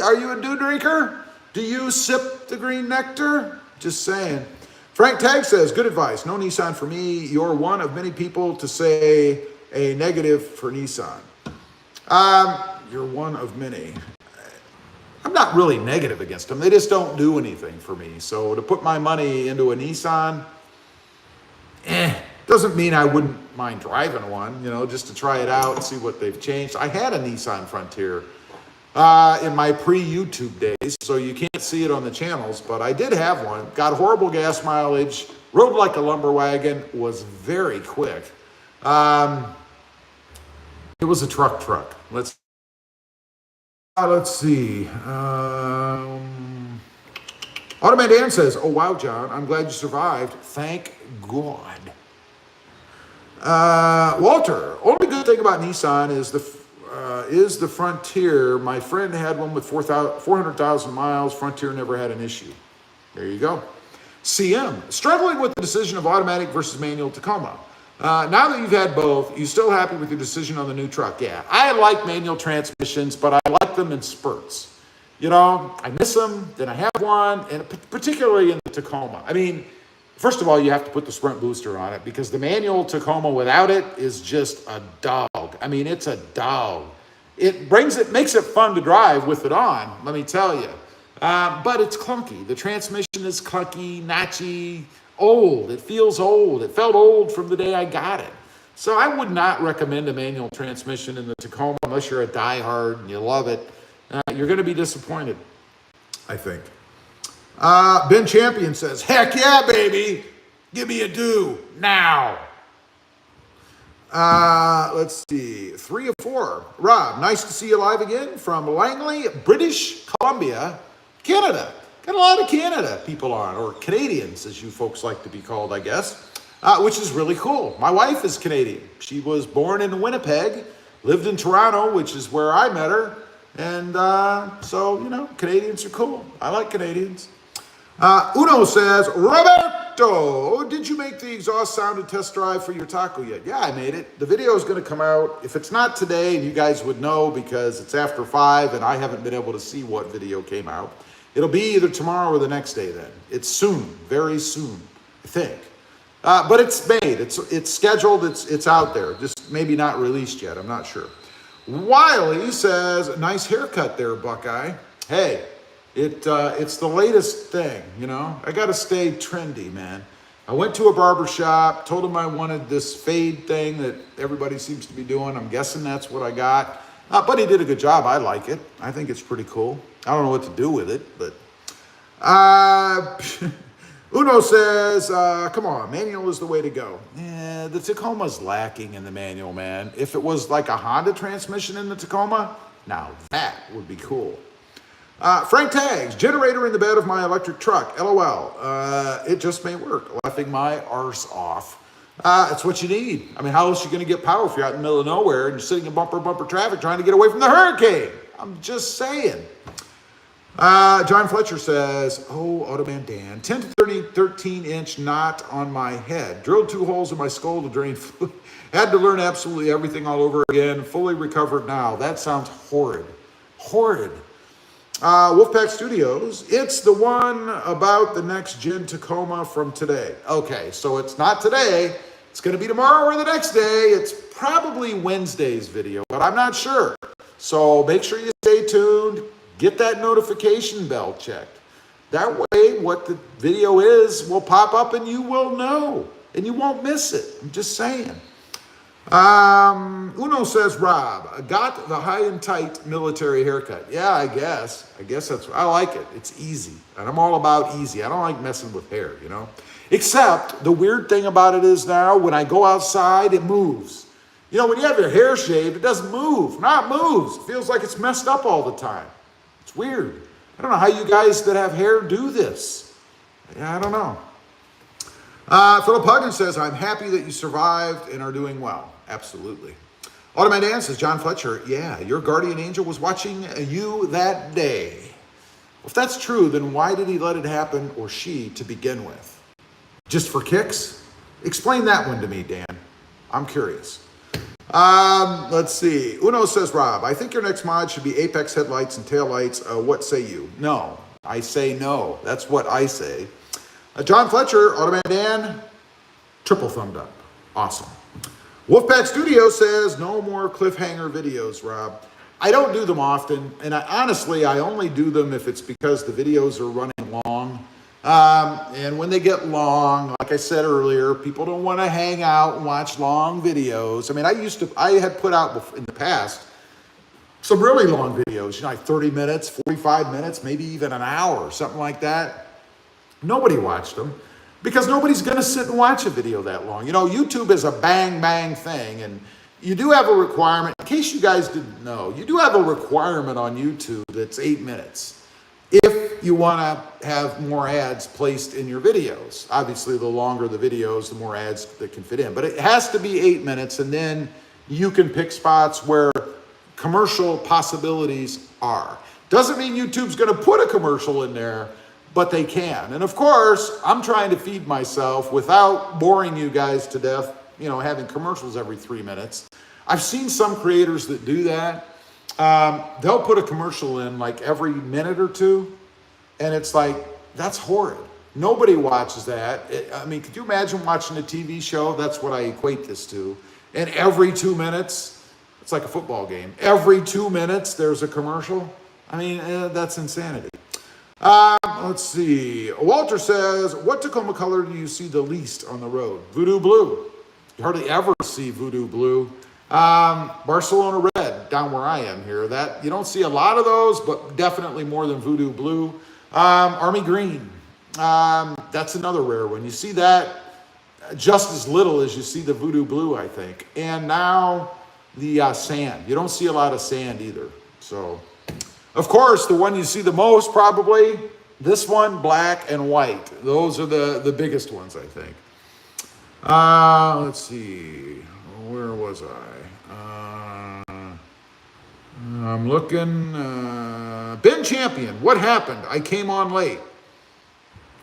A: Are you a Dew drinker? Do you sip the green nectar? Just saying. Frank Tagg says, good advice. No Nissan for me. You're one of many people to say a negative for Nissan. You're one of many. I'm not really negative against them. They just don't do anything for me. So to put my money into a Nissan, doesn't mean I wouldn't mind driving one, just to try it out and see what they've changed. I had a Nissan Frontier in my pre-YouTube days, so you can't see it on the channels, but I did have one. Got horrible gas mileage, rode like a lumber wagon, was very quick. It was a truck. Let's see. Automan Dan says, oh, wow, John, I'm glad you survived. Thank God. Walter, only good thing about Nissan is the Frontier. My friend had one with 400,000 miles. Frontier never had an issue. There you go. CM, struggling with the decision of automatic versus manual Tacoma. Now that you've had both, you still happy with your decision on the new truck? Yeah, I like manual transmissions, but I like them in spurts. I miss them, then I have one, and particularly in the Tacoma. I mean, first of all, you have to put the Sprint booster on it because the manual Tacoma without it is just a dog. I mean, it's a dog. It makes it fun to drive with it on, let me tell you. But it's clunky. The transmission is clunky, notchy, old. It feels old. It felt old from the day I got it. So I would not recommend a manual transmission in the Tacoma unless you're a diehard and you love it. You're going to be disappointed, I think. Ben Champion says, heck yeah, baby. Give me a do now. Let's see. 3 of 4. Rob, nice to see you live again from Langley, British Columbia, Canada. Got a lot of Canada people on, or Canadians, as you folks like to be called, I guess. which is really cool. My wife is Canadian. She was born in Winnipeg, lived in Toronto, which is where I met her. And so, you know, Canadians are cool. I like Canadians. Uno says, Roberto, did you make the exhaust sounded test drive for your taco yet? Yeah, I made it. The video is going to come out. If it's not today, and you guys would know because it's after 5 and I haven't been able to see what video came out, it'll be either tomorrow or the next day then. It's soon, very soon, I think. But it's made. It's scheduled. It's out there. Just maybe not released yet. I'm not sure. Wiley says, nice haircut there, Buckeye. Hey. It's the latest thing, you know. I got to stay trendy, man. I went to a barber shop, told him I wanted this fade thing that everybody seems to be doing. I'm guessing that's what I got. But he did a good job. I like it. I think it's pretty cool. I don't know what to do with it, but... Uno says, come on, manual is the way to go. Yeah, the Tacoma's lacking in the manual, man. If it was like a Honda transmission in the Tacoma, now that would be cool. Frank Tags, generator in the bed of my electric truck. LOL. It just may work. Laughing my arse off. It's what you need. I mean, how else are you going to get power if you're out in the middle of nowhere and you're sitting in bumper traffic trying to get away from the hurricane? I'm just saying. John Fletcher says, oh, Automan Dan, 10 to 13-inch knot on my head. Drilled 2 holes in my skull to drain fluid. Had to learn absolutely everything all over again. Fully recovered now. That sounds horrid. Horrid. Wolfpack Studios, it's the one about the next gen Tacoma from today. Okay, so it's not today. It's going to be tomorrow or the next day. It's probably Wednesday's video, but I'm not sure. So make sure you stay tuned. Get that notification bell checked. That way, what the video is will pop up and you will know. And you won't miss it. I'm just saying. Uno says, Rob, got the high and tight military haircut. Yeah, I guess I like it. It's easy. And I'm all about easy. I don't like messing with hair, you know. Except the weird thing about it is now when I go outside, it moves. You know, when you have your hair shaved, it doesn't move. Now it moves. It feels like it's messed up all the time. It's weird. I don't know how you guys that have hair do this. Yeah, I don't know. Philip Huggan says, I'm happy that you survived and are doing well. Absolutely. Automan Dan says, John Fletcher, yeah, your guardian angel was watching you that day. If that's true, then why did he let it happen, or she, to begin with? Just for kicks? Explain that one to me, Dan. I'm curious. Let's see. Uno says, Rob, I think your next mod should be Apex headlights and taillights. What say you? No. I say no. That's what I say. John Fletcher, Automan Dan, triple thumbed up. Awesome. Wolfpack Studio says, no more cliffhanger videos, Rob. I don't do them often, and honestly, I only do them if it's because the videos are running long. And when they get long, like I said earlier, people don't want to hang out and watch long videos. I mean, I had put out in the past some really long videos, you know, like 30 minutes, 45 minutes, maybe even an hour, something like that. Nobody watched them. Because nobody's going to sit and watch a video that long. You know, YouTube is a bang, bang thing. And you do have a requirement. In case you guys didn't know, you do have a requirement on YouTube that's 8 minutes. If you want to have more ads placed in your videos. Obviously, the longer the videos, the more ads that can fit in. But it has to be 8 minutes. And then you can pick spots where commercial possibilities are. Doesn't mean YouTube's going to put a commercial in there, but they can. And of course, I'm trying to feed myself without boring you guys to death, you know, having commercials every 3 minutes. I've seen some creators that do that. They'll put a commercial in like every minute or two, and it's like, that's horrid. Nobody watches that. I mean, could you imagine watching a TV show? That's what I equate this to. And every 2 minutes, it's like a football game. Every 2 minutes, there's a commercial. I mean, that's insanity. Let's see. Walter says, what Tacoma color do you see the least on the road? Voodoo blue. You hardly ever see voodoo blue. Barcelona red, down where I am here. That you don't see a lot of those, but definitely more than voodoo blue. Army green. That's another rare one. You see that just as little as you see the voodoo blue, I think. And now the sand. You don't see a lot of sand either. So, of course, the one you see the most probably, this one, black and white. Those are the biggest ones, I think. Let's see. Where was I? I'm looking. Ben Champion. What happened? I came on late.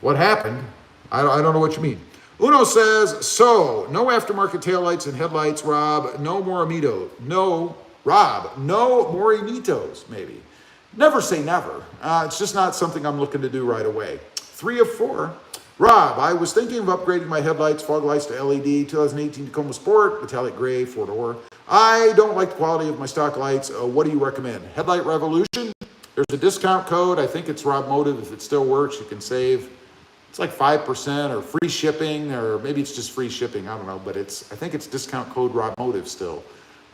A: What happened? I don't know what you mean. Uno says, so, no aftermarket taillights and headlights, Rob. No more Amito. No, Rob. No more Amitos, maybe. Never say never. It's just not something I'm looking to do right away. 3 of 4. Rob, I was thinking of upgrading my headlights, fog lights to LED, 2018 Tacoma Sport, metallic gray, 4-door. I don't like the quality of my stock lights. What do you recommend? Headlight Revolution. There's a discount code. I think it's RobMotive. If it still works, you can save. It's like 5% or free shipping, or maybe it's just free shipping. I don't know, but I think it's discount code RobMotive still.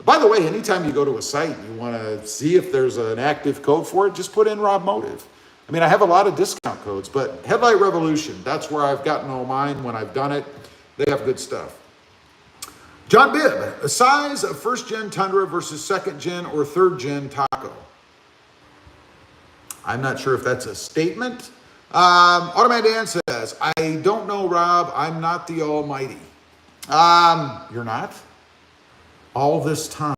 A: By the way, anytime you go to a site and you want to see if there's an active code for it, just put in RobMotive. I mean, I have a lot of discount codes, but Headlight Revolution, that's where I've gotten all mine when I've done it. They have good stuff. John Bibb, a size of first-gen Tundra versus second-gen or third-gen Taco. I'm not sure if that's a statement. Automatic Dan says, I don't know, Rob. I'm not the almighty. You're not? All this time.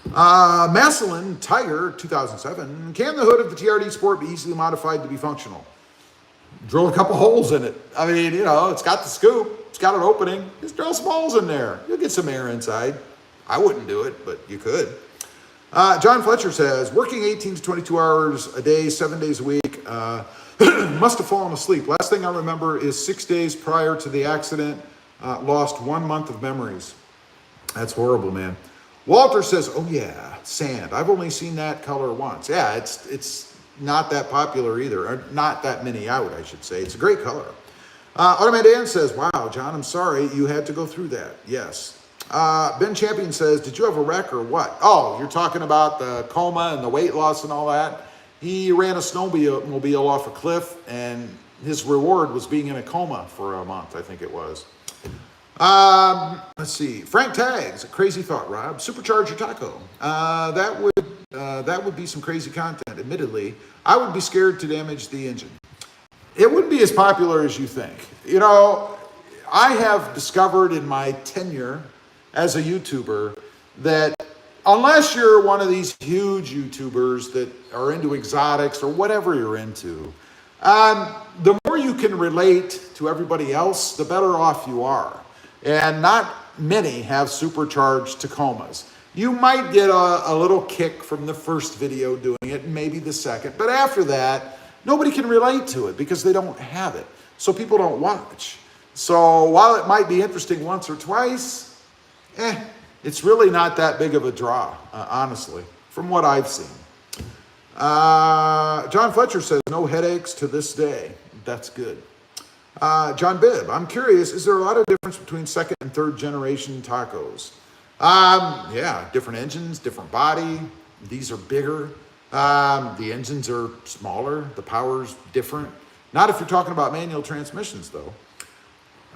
A: Massillon Tiger 2007. Can the hood of the TRD Sport be easily modified to be functional? Drill a couple holes in it. I mean, you know, it's got the scoop. It's got an opening. Just drill some holes in there. You'll get some air inside. I wouldn't do it, but you could. John Fletcher says, working 18 to 22 hours a day, 7 days a week. Must have fallen asleep. Last thing I remember is 6 days prior to the accident. Lost 1 month of memories. That's horrible, man. Walter says, oh yeah, sand. I've only seen that color once. Yeah, it's not that popular either. Or not that many out, I should say. It's a great color. Automatic Dan says, wow, John, I'm sorry you had to go through that. Yes. Ben Champion says, did you have a wreck or what? Oh, you're talking about the coma and the weight loss and all that? He ran a snowmobile off a cliff, and his reward was being in a coma for a month, I think it was. Let's see. Frank Tags, crazy thought, Rob. Supercharger Taco. That would be some crazy content, admittedly. I would be scared to damage the engine. It wouldn't be as popular as you think. You know, I have discovered in my tenure as a YouTuber that unless you're one of these huge YouTubers that are into exotics or whatever you're into, the more you can relate to everybody else, the better off you are. And not many have supercharged Tacomas. You might get a little kick from the first video doing it, maybe the second, but after that, nobody can relate to it because they don't have it. So people don't watch. So while it might be interesting once or twice, it's really not that big of a draw, honestly, from what I've seen. John Fletcher says, no headaches to this day. That's good. John Bibb, I'm curious, is there a lot of difference between second and third generation tacos? Yeah, different engines, different body. These are bigger. The engines are smaller. The power's different. Not if you're talking about manual transmissions, though.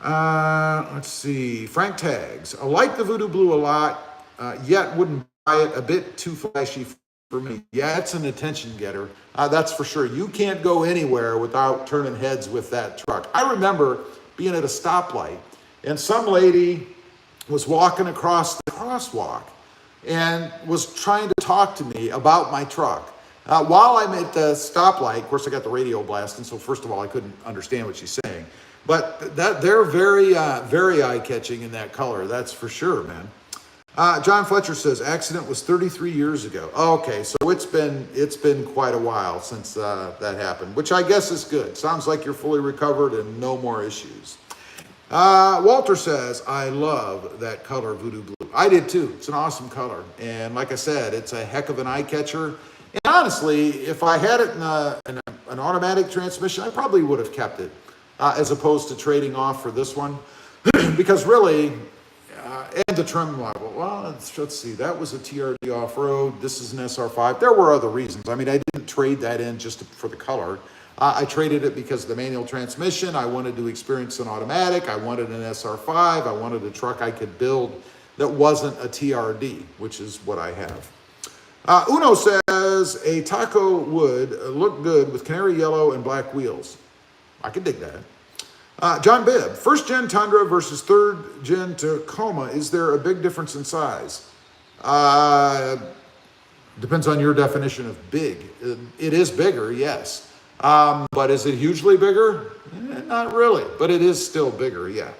A: Let's see. Frank Tags. I like the Voodoo Blue a lot, yet wouldn't buy it. A bit too flashy for me. Yeah, it's an attention getter. That's for sure. You can't go anywhere without turning heads with that truck. I remember being at a stoplight, and some lady was walking across the crosswalk and was trying to talk to me about my truck. While I'm at the stoplight, of course, I got the radio blasting, so first of all, I couldn't understand what she's saying. But they're very eye-catching in that color, that's for sure, man. John Fletcher says, accident was 33 years ago. Okay, so it's been quite a while since that happened, which I guess is good. Sounds like you're fully recovered and no more issues. Walter says, I love that color, Voodoo Blue. I did too. It's an awesome color. And like I said, it's a heck of an eye catcher. And honestly, if I had it in an automatic transmission, I probably would have kept it as opposed to trading off for this one. Because really, and the trim level, well, let's see, that was a TRD off-road. This is an SR5. There were other reasons. I mean, I didn't trade that in just for the color. I traded it because of the manual transmission. I wanted to experience an automatic. I wanted an SR5. I wanted a truck I could build that wasn't a TRD, which is what I have. Uno says, a taco would look good with canary yellow and black wheels. I could dig that. John Bibb, first gen Tundra versus third gen Tacoma. Is there a big difference in size? Depends on your definition of big. It is bigger, yes. But is it hugely bigger? Not really, but it is still bigger, yeah.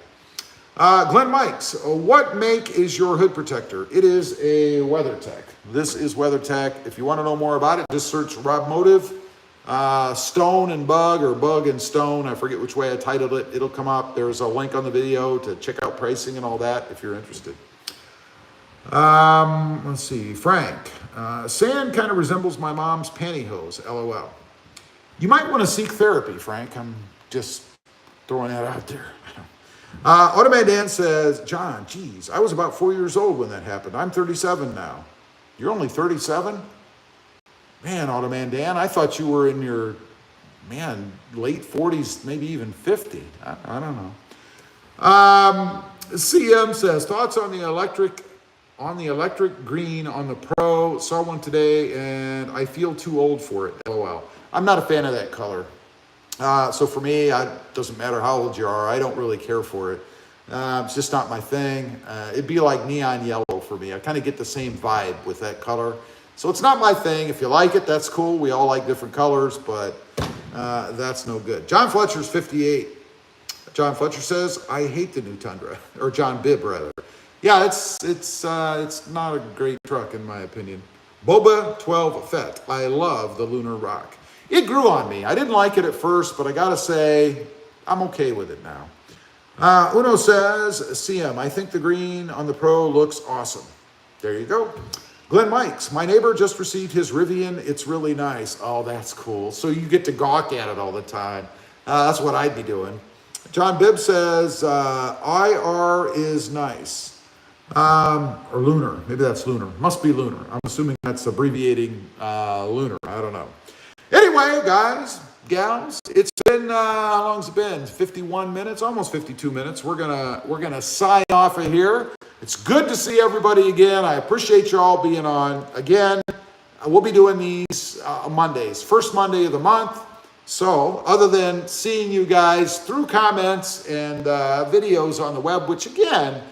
A: Glenn Mikes, what make is your hood protector? It is a WeatherTech. This is WeatherTech. If you want to know more about it, just search RobMotive, Stone and Bug, or Bug and Stone. I forget which way I titled it. It'll come up. There's a link on the video to check out pricing and all that if you're interested. Let's see. Frank, sand kind of resembles my mom's pantyhose, LOL. You might want to seek therapy, Frank. I'm just throwing that out there. Automan Dan says, John, geez, I was about 4 years old when that happened. I'm 37 now. You're only 37? Man, Automan Dan, I thought you were in your, late 40s, maybe even 50. I don't know. CM says, thoughts on the electric green on the Pro. Saw one today and I feel too old for it. LOL. I'm not a fan of that color. So for me, it doesn't matter how old you are. I don't really care for it. It's just not my thing. It'd be like neon yellow for me. I kind of get the same vibe with that color. So it's not my thing. If you like it, that's cool. We all like different colors, but that's no good. John Fletcher's 58. John Fletcher says, I hate the new Tundra, or John Bibb rather. Yeah, it's not a great truck in my opinion. Boba 12 Fett. I love the Lunar Rock. It grew on me. I didn't like it at first, but I gotta say, I'm okay with it now. Uno says, CM, I think the green on the Pro looks awesome. There you go. Glenn Mikes, my neighbor just received his Rivian. It's really nice. Oh, that's cool. So you get to gawk at it all the time. That's what I'd be doing. John Bibb says, IR is nice. Or lunar. Maybe that's lunar. Must be lunar. I'm assuming that's abbreviating lunar. I don't know. Anyway, guys, gals, it's been how long's it been? 51 minutes, almost 52 minutes. We're gonna sign off of here. It's good to see everybody again. I appreciate you all being on again. We'll be doing these Mondays, first Monday of the month. So other than seeing you guys through comments and videos on the web, which again,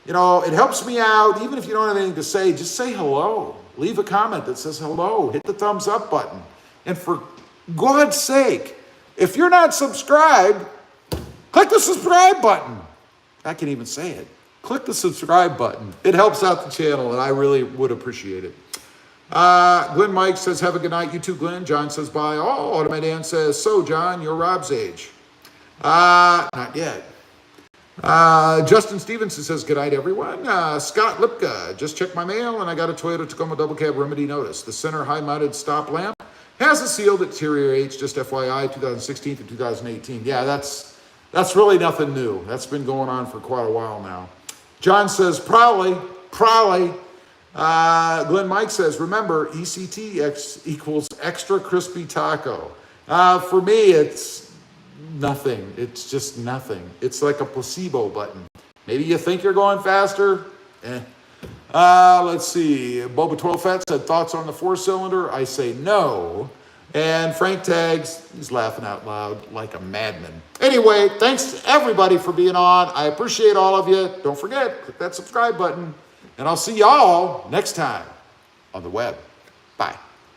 A: it helps me out. Even if you don't have anything to say, just say hello. Leave a comment that says hello. Hit the thumbs up button. And for God's sake, if you're not subscribed, click the subscribe button. I can't even say it. Click the subscribe button. It helps out the channel, and I really would appreciate it. Glenn Mike says, have a good night. You too, Glenn. John says, bye. Oh, Automatic Dan says, so, John, you're Rob's age. Not yet. Justin Stevenson says, good night, everyone. Scott Lipka, just checked my mail, and I got a Toyota Tacoma double cab remedy notice. The center high-mounted stop lamp has a seal that deteriorates, just FYI, 2016 to 2018. Yeah, that's really nothing new. That's been going on for quite a while now. John says, probably. Glenn Mike says, remember, ECT equals extra crispy taco. For me, it's nothing. It's just nothing. It's like a placebo button. Maybe you think you're going faster. Let's see. Boba 12 Fett said, thoughts on the 4-cylinder? I say no. And Frank tags, he's laughing out loud like a madman. Anyway, thanks to everybody for being on. I appreciate all of you. Don't forget, click that subscribe button. And I'll see y'all next time on the web. Bye.